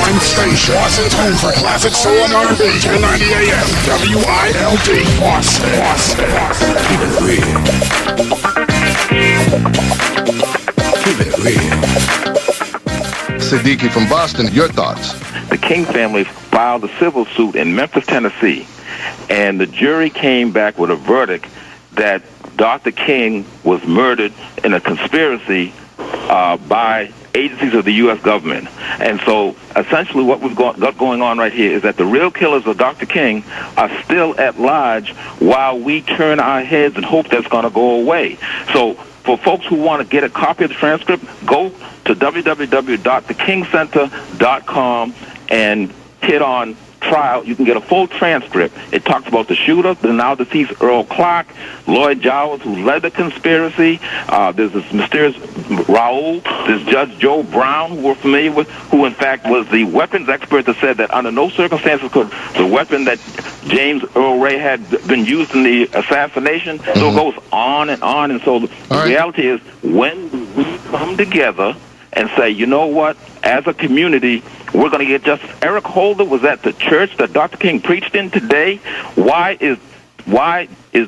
one station. Boston's home for classic soul and R&B. 1090 AM. WILD. Boston. Keep it real. Keep it real. Siddiqui from Boston, your thoughts? The King family filed a civil suit in Memphis, Tennessee, and the jury came back with a verdict that Dr. King was murdered in a conspiracy by agencies of the U.S. government. And so essentially what we've got going on right here is that the real killers of Dr. King are still at large while we turn our heads and hope that's going to go away. So for folks who want to get a copy of the transcript, go to www.thekingcenter.com and hit on trial. You can get a full transcript. It talks about the shooter, the now deceased Earl Clark, Lloyd Jowers, who led the conspiracy. There's this mysterious Raoul, this Judge Joe Brown, who we're familiar with, who in fact was the weapons expert that said that under no circumstances could the weapon that James Earl Ray had been used in the assassination. So it goes on. And so the reality is, when we come together and say, you know what, as a community, we're going to get justice. Eric Holder was at the church that Dr. King preached in today. Why is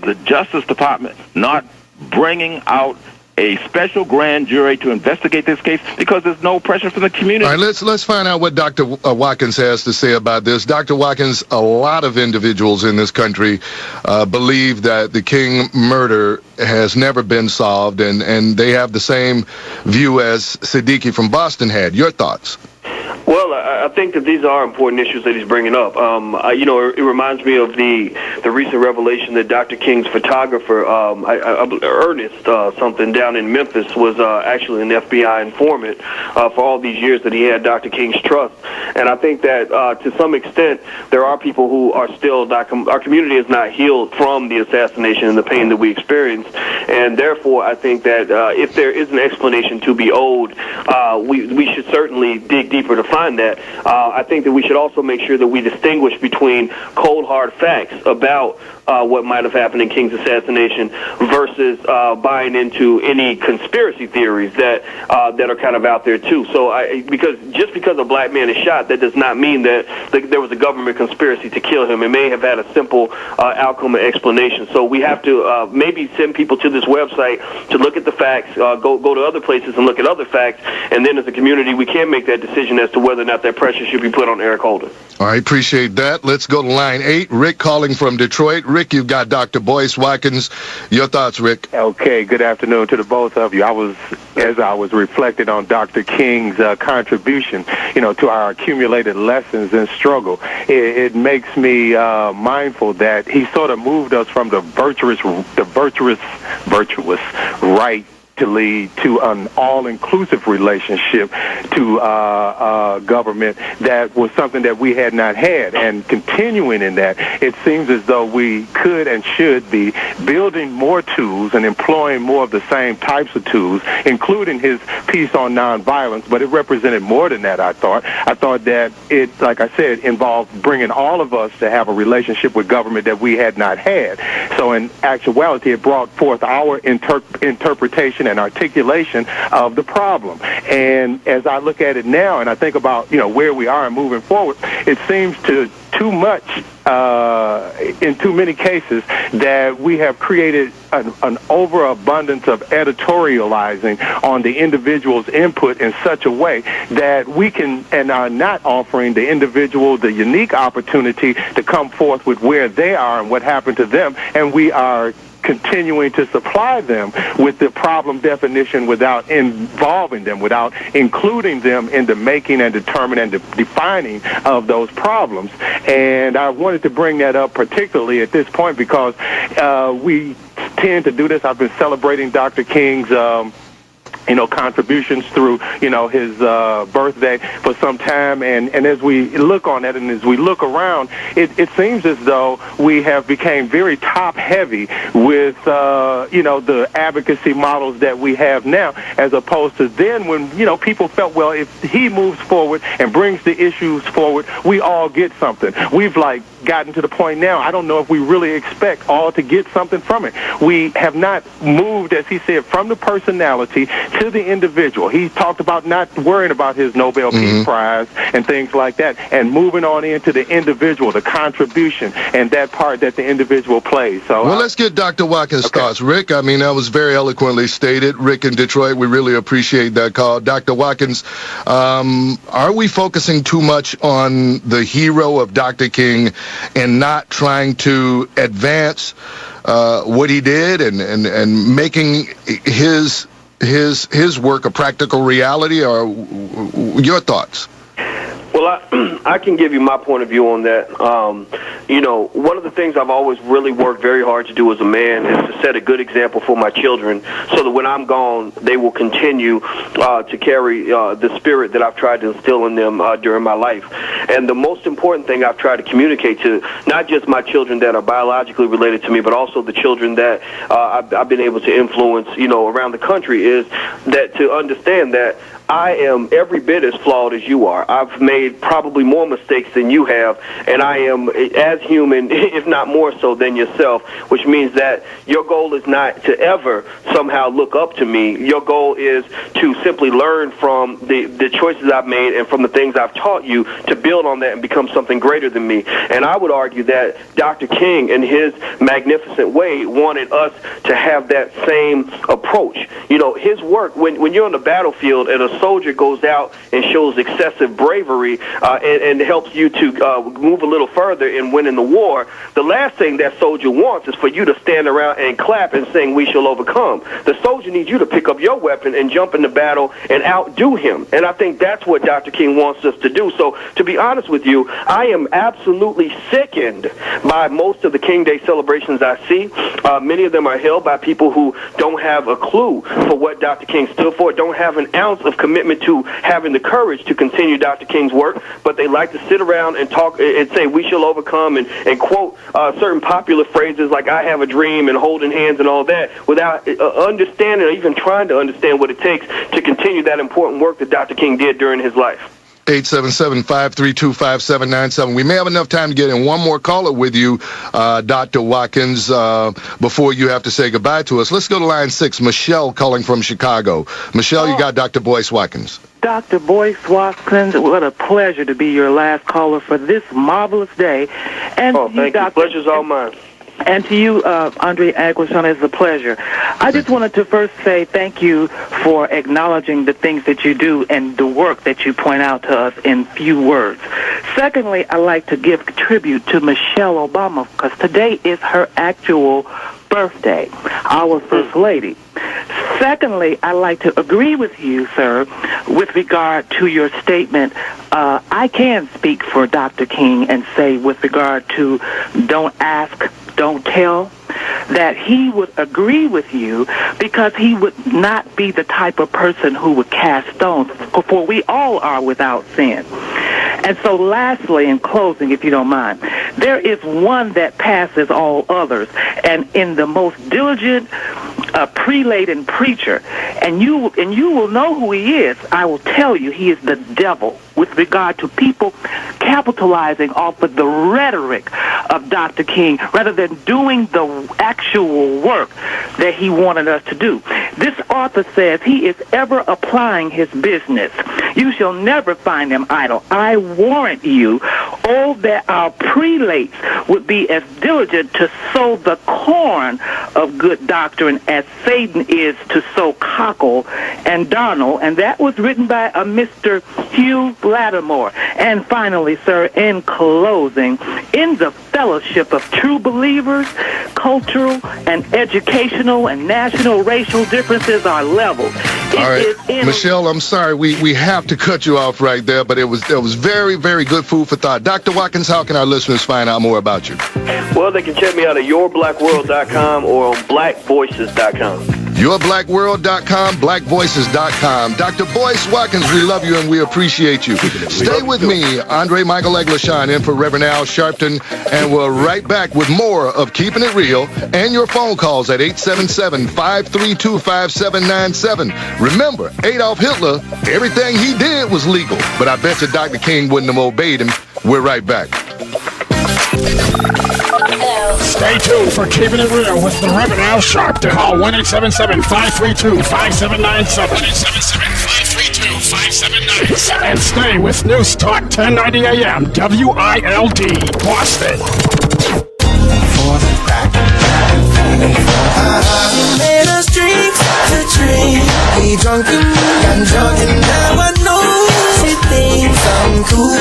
the Justice Department not bringing out a special grand jury to investigate this case? Because there's no pressure from the community. All right, let's find out what Dr. Watkins has to say about this. Dr. Watkins, a lot of individuals in this country believe that the King murder has never been solved, and they have the same view as Siddiqui from Boston had. Your thoughts? Well, I think that these are important issues that he's bringing up. It reminds me of the recent revelation that Dr. King's photographer, Ernest something down in Memphis, was actually an FBI informant for all these years that he had Dr. King's trust. And I think that to some extent there are people who are still not, our community is not healed from the assassination and the pain that we experienced. And therefore, I think that if there is an explanation to be owed, we should certainly dig deeper to find that. I think that we should also make sure that we distinguish between cold, hard facts about what might have happened in King's assassination versus buying into any conspiracy theories that are kind of out there too. So because a black man is shot, that does not mean that there was a government conspiracy to kill him. It may have had a simple outcome and explanation. So we have to maybe send people to this website to look at the facts, go to other places and look at other facts, and then as a community we can make that decision as to whether or not that pressure should be put on Eric Holder. All right, appreciate that. Let's go to line 8. Rick calling from Detroit. Rick, you've got Dr. Boyce Watkins. Your thoughts, Rick? Okay, good afternoon to the both of you. As I was reflecting on Dr. King's contribution, to our accumulated lessons and struggle, it makes me mindful that he sort of moved us from the virtuous right to lead to an all-inclusive relationship to government that was something that we had not had. And continuing in that, it seems as though we could and should be building more tools and employing more of the same types of tools, including his piece on nonviolence. But it represented more than that, I thought. I thought that it, like I said, involved bringing all of us to have a relationship with government that we had not had. So in actuality, it brought forth our interpretation and articulation of the problem. And as I look at it now and I think about, where we are and moving forward, it seems to too much, in too many cases, that we have created an overabundance of editorializing on the individual's input in such a way that we can and are not offering the individual the unique opportunity to come forth with where they are and what happened to them, and we are continuing to supply them with the problem definition without involving them, without including them in the making and determining and defining of those problems. And I wanted to bring that up particularly at this point because we tend to do this. I've been celebrating Dr. King's contributions through, his birthday for some time. And as we look on that and as we look around, it seems as though we have become very top-heavy with, the advocacy models that we have now, as opposed to then when, people felt, well, if he moves forward and brings the issues forward, we all get something. We've, gotten to the point now, I don't know if we really expect all to get something from it. We have not moved, as he said, from the personality to the individual. He talked about not worrying about his Nobel Peace Prize and things like that, and moving on into the individual, the contribution, and that part that the individual plays. So, well, let's get Dr. Watkins' thoughts. Rick, I mean, that was very eloquently stated. Rick in Detroit, we really appreciate that call. Dr. Watkins, are we focusing too much on the hero of Dr. King and not trying to advance what he did and making his work a practical reality? Or your thoughts? Well, I can give you my point of view on that. One of the things I've always really worked very hard to do as a man is to set a good example for my children so that when I'm gone, they will continue to carry the spirit that I've tried to instill in them during my life. And the most important thing I've tried to communicate to not just my children that are biologically related to me, but also the children that I've been able to influence, around the country, is that to understand that I am every bit as flawed as you are. I've made probably more mistakes than you have, and I am as human, if not more so, than yourself, which means that your goal is not to ever somehow look up to me. Your goal is to simply learn from the choices I've made and from the things I've taught you to build on that and become something greater than me. And I would argue that Dr. King, in his magnificent way, wanted us to have that same approach. His work, when you're on the battlefield and a soldier goes out and shows excessive bravery and helps you to move a little further in winning the war, the last thing that soldier wants is for you to stand around and clap and sing, "We shall overcome." The soldier needs you to pick up your weapon and jump in the battle and outdo him. And I think that's what Dr. King wants us to do. So, to be honest with you, I am absolutely sickened by most of the King Day celebrations I see. Many of them are held by people who don't have a clue for what Dr. King stood for, don't have an ounce of commitment to having the courage to continue Dr. King's work, but they like to sit around and talk and say, "We shall overcome," and quote certain popular phrases like "I have a dream" and "holding hands" and all that, without understanding or even trying to understand what it takes to continue that important work that Dr. King did during his life. 877-532-5797. We may have enough time to get in one more caller with you, Dr. Watkins, before you have to say goodbye to us. Let's go to line 6. Michelle calling from Chicago. Michelle, you got Dr. Boyce Watkins. Dr. Boyce Watkins, what a pleasure to be your last caller for this marvelous day. And thank you. Pleasure's all mine. And to you, Andre Aguilar, it's a pleasure. I just wanted to first say thank you for acknowledging the things that you do and the work that you point out to us in few words. Secondly, I'd like to give tribute to Michelle Obama because today is her actual birthday, our First Lady. Secondly, I'd like to agree with you, sir, with regard to your statement. I can speak for Dr. King and say with regard to don't ask, don't tell, that he would agree with you because he would not be the type of person who would cast stones, for we all are without sin. And so lastly, in closing, if you don't mind, there is one that passes all others, and in the most diligent prelate and preacher, and you will know who he is. I will tell you, he is the devil with regard to people capitalizing off of the rhetoric of Dr. King rather than doing the actual work that he wanted us to do. This author says he is ever applying his business. You shall never find him idle. I warrant you, oh, that our prelates would be as diligent to sow the corn of good doctrine as Satan is to sow cockle and darnel. And that was written by a Mr. Hugh Lattimore. And finally, sir, in closing, in the fellowship of true believers, cultural and educational and national racial differences are leveled. All right, Michelle, I'm sorry, we have to cut you off right there, but it was very, very good food for thought. Dr. Watkins, how can our listeners find out more about you? Well, they can check me out at yourblackworld.com or on blackvoices.com. YourBlackWorld.com, BlackVoices.com. Dr. Boyce Watkins, we love you and we appreciate you. Stay with me, Andre Michael Eglishan, in for Reverend Al Sharpton, and we're right back with more of Keeping It Real and your phone calls at 877-532-5797. Remember, Adolf Hitler, everything he did was legal, but I bet you Dr. King wouldn't have obeyed him. We're right back. Stay tuned for Keeping It Real with the Reverend Al Sharpton. Call 1-877-532-5797. 1-877-532-5797. And stay with News Talk 1090 AM, WILD, Boston. Made us dreams to dream. We drunk and now I know she thinks I'm cool.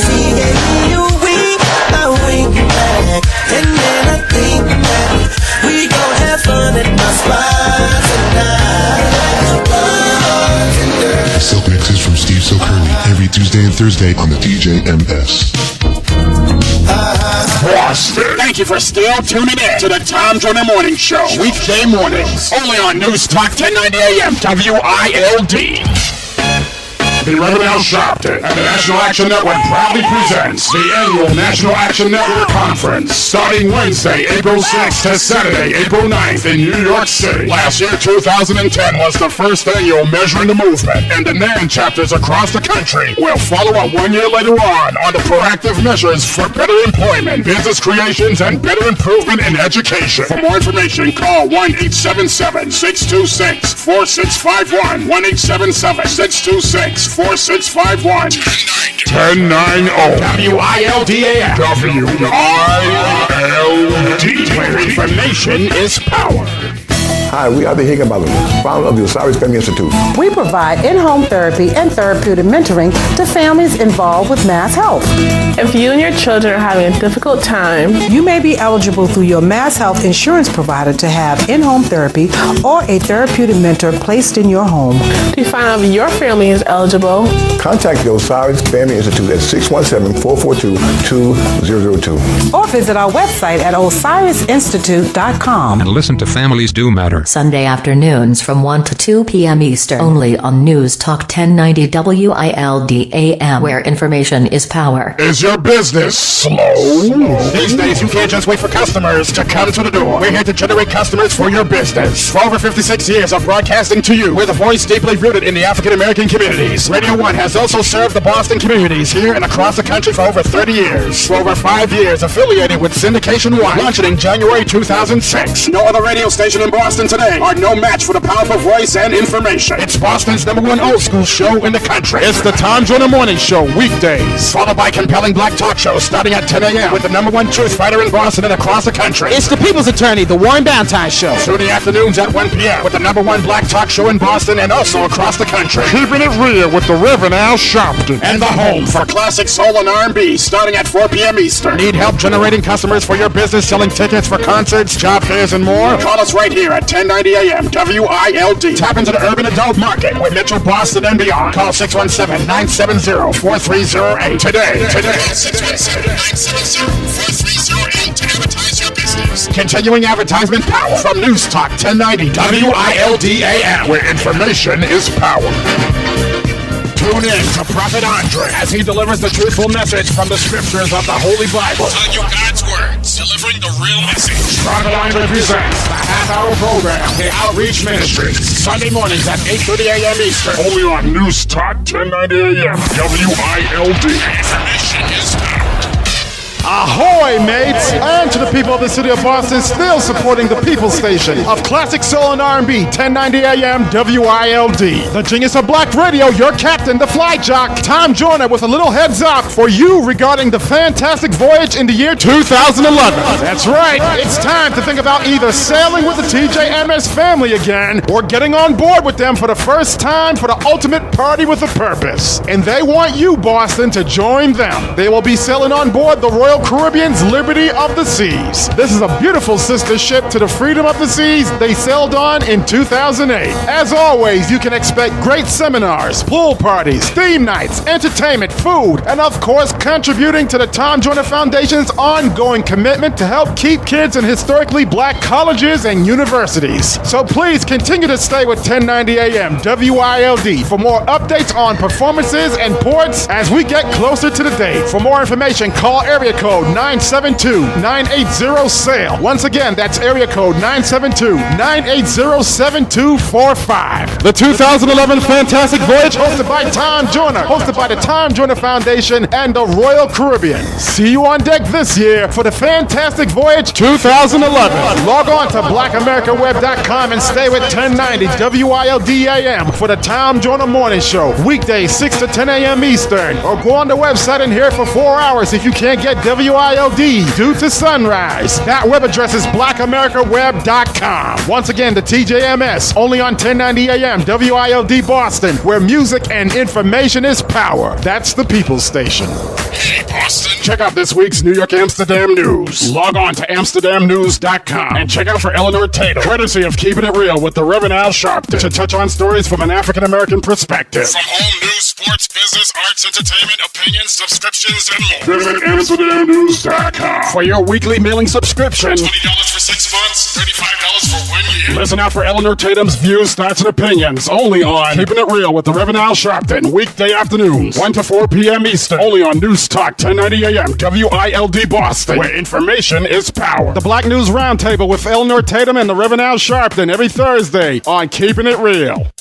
She gave me a wink, I wink back, and then I think that we gon' have fun at my spot tonight. Silk mixes from Steve So Curly every Tuesday and Thursday on the DJMS. Boston. Thank you for still tuning in to the Tom Joyner Morning Show. Weekday mornings. Only on News Talk 1090 AM, WILD. The Reverend Al Sharpton and the National Action Network proudly presents the annual National Action Network Conference starting Wednesday, April 6th to Saturday, April 9th in New York City. Last year, 2010, was the first annual Measuring the Movement, and the NAN chapters across the country will follow up 1 year later on the proactive measures for better employment, business creations, and better improvement in education. For more information, call 1-877-626-4651, 1-877-626-4651. 4651 1090 WILDAM WILD, where information is power. Hi, we are the Higgin Brothers, founder of the Osiris Family Institute. We provide in-home therapy and therapeutic mentoring to families involved with mass health. If you and your children are having a difficult time, you may be eligible through your mass health insurance provider to have in-home therapy or a therapeutic mentor placed in your home. To find out if your family is eligible, contact the Osiris Family Institute at 617-442-2002. Or visit our website at osirisinstitute.com. And listen to Families Do Matter. Sunday afternoons from 1 to 2 p.m. Eastern. Only on News Talk 1090 WILDAM, where information is power. Is your business slow? These days, you can't just wait for customers to come to the door. We're here to generate customers for your business. For over 56 years of broadcasting to you, we're the voice deeply rooted in the African-American communities. Radio 1 has also served the Boston communities here and across the country for over 30 years. For over 5 years, affiliated with Syndication 1, launching in January 2006. No other radio station in Boston today are no match for the powerful voice and information. It's Boston's #1 old school show in the country. It's the Tom Joyner Morning Show, weekdays, followed by compelling black talk shows starting at 10 a.m. with the #1 truth fighter in Boston and across the country. It's the People's Attorney, the Warren Ballentine Show, through the afternoons at 1 p.m. with the #1 black talk show in Boston and also across the country. Keeping It Real with the Reverend Al Sharpton, and the home for classic soul and R&B starting at 4 p.m. Eastern. Need help generating customers for your business, selling tickets for concerts, job fairs, and more? Call us right here at 1090 AM WILD. Tap into the urban adult market with Metro Boston and beyond. Call 617-970-4308 today. 617-970-4308 to advertise your business. Continuing advertisement power from News Talk 1090 WILDAM, where information is power. Tune in to Prophet Andre as he delivers the truthful message from the scriptures of the Holy Bible. Telling you God's words, delivering the real message. Prophet Andre presents the half-hour program, The Outreach Ministries, Sunday mornings at 8:30 a.m. Eastern. Only on News Talk 1090 a.m. WILD. Information is power. Ahoy, mates! And to the people of the city of Boston, still supporting the People Station of classic soul and R&B, 1090 AM WILD. The genius of black radio, your captain, the fly jock, Tom Joyner, with a little heads up for you regarding the fantastic voyage in the year 2011. That's right, it's time to think about either sailing with the TJMS family again or getting on board with them for the first time for the ultimate party with a purpose. And they want you, Boston, to join them. They will be sailing on board the Royal Caribbean's Liberty of the Seas. This is a beautiful sister ship to the Freedom of the Seas they sailed on in 2008. As always, you can expect great seminars, pool parties, theme nights, entertainment, food, and of course, contributing to the Tom Joyner Foundation's ongoing commitment to help keep kids in historically black colleges and universities. So please continue to stay with 1090 AM WILD for more updates on performances and ports as we get closer to the date. For more information, call area code code 972-980-SAIL. Once again, that's area code 972-980-7245. The 2011 Fantastic Voyage, hosted by Tom Joyner, hosted by the Tom Joyner Foundation and the Royal Caribbean. See you on deck this year for the Fantastic Voyage 2011. Log on to blackamericaweb.com and stay with 1090 WILD-AM for the Tom Joyner Morning Show. Weekdays 6 to 10 a.m. Eastern. Or go on the website and hear it for 4 hours if you can't get WILD due to sunrise. That web address is blackamericaweb.com. Once again, the TJMS, only on 1090 AM WILD Boston, where music and information is power. That's the People's Station. Hey, Boston. Check out this week's New York Amsterdam news. Log on to amsterdamnews.com and check out for Eleanor Tatum, courtesy of Keeping It Real with the Reverend Al Sharpton, to touch on stories from an African-American perspective. From home news, sports, business, arts, entertainment, opinions, subscriptions, and more. Visit amsterdamnews.com for your weekly mailing subscription. $20 for 6 months, $35 for 1 year. Listen out for Eleanor Tatum's views, thoughts, and opinions, only on Keeping It Real with the Reverend Al Sharpton, weekday afternoons, 1 to 4 p.m. Eastern, only on News Talk 1090 AM WILD Boston, where information is power. The Black News Roundtable with Eleanor Tatum and the Reverend Al Sharpton every Thursday on Keeping It Real.